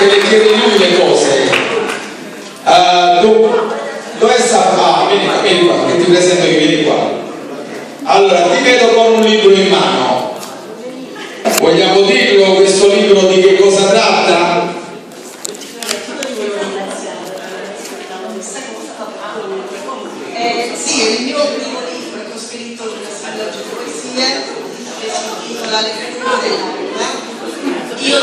che le chiede lui le cose. Dove sta? Ah, vieni qua, che ti presento che vieni qua. Allora, ti vedo con un libro in mano. Vogliamo dirlo questo libro di che cosa tratta? Sì, è il mio primo libro che ho scritto sulla saggio di poesie, che si intitola Le creature dell'anima. Io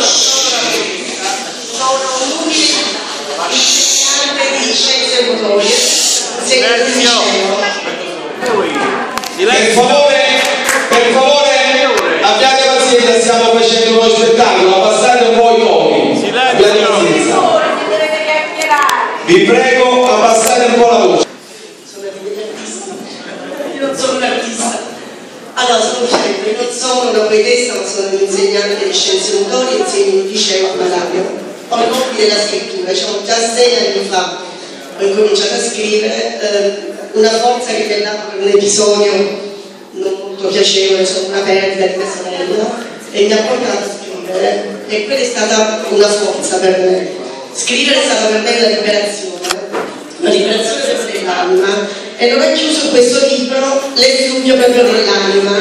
sono un'umile insegnante di scienze motorie, seguendo il liceo. Per favore, abbiate pazienza, stiamo facendo uno spettacolo, abbassate un po' i toni. Abbiate pazienza. Vi prego, abbassate un po' la voce. Io non sono un artista. Allora, sono certo, io non sono una poetessa, ma sono un'insegnante di scienze motorie e insegno in liceo a Padania. Ho il hobby della scrittura, diciamo, già 6 anni fa ho incominciato a scrivere, una forza che mi è data per un episodio non molto piacevole, sono una perdita di mia sorella, e mi ha portato a scrivere, e quella è stata una forza per me. Scrivere è stata per me una liberazione sempre dell'anima, e non è chiuso in questo libro l'effluvio proprio dell'anima.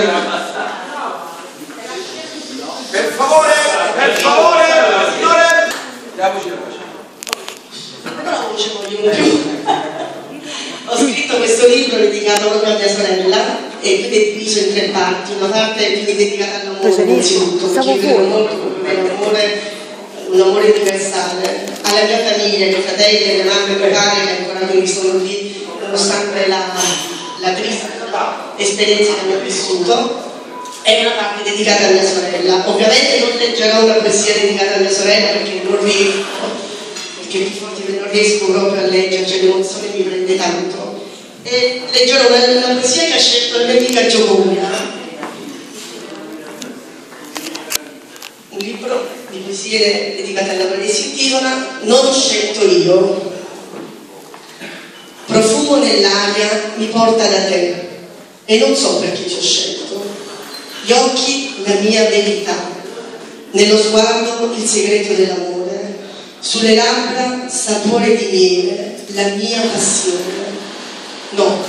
Per favore, signore! Diamoci la voce. Però la voce voglio più. Ho scritto questo libro dedicato proprio a mia sorella, e quindi è diviso in 3 parti. Una parte è quindi dedicata all'amore innanzitutto, perché io credo molto un amore universale, alla mia famiglia, ai miei fratelli, alle mie mamme, ai miei padri che ancora quindi sono lì, nonostante la triste esperienza che abbiamo vissuto. È una parte dedicata a mia sorella. Ovviamente non leggerò una poesia dedicata a mia sorella perché non riesco proprio a leggere, cioè l'emozione mi prende tanto. E leggerò una poesia che ha scelto la mia amica Gioconia. Un libro di poesie dedicate all'amore che si intitola Non ho scelto io. Profumo nell'aria mi porta da te e non so perché ti ho scelto. Gli occhi, la mia verità, nello sguardo il segreto dell'amore, sulle labbra sapore di miele, la mia passione. No,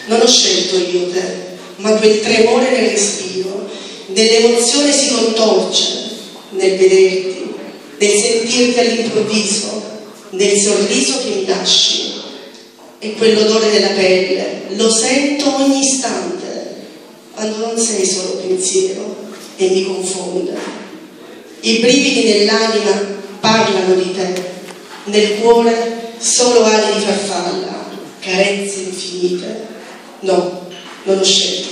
non ho scelto io te, ma quel tremore nel respiro, nell'emozione si contorce nel vederti, nel sentirti all'improvviso, nel sorriso che mi lasci, e quell'odore della pelle, lo sento ogni istante, quando non sei solo pensiero e mi confonde. I brividi nell'anima parlano di te, nel cuore solo ali di farfalla, carezze infinite. No, non ho scelto.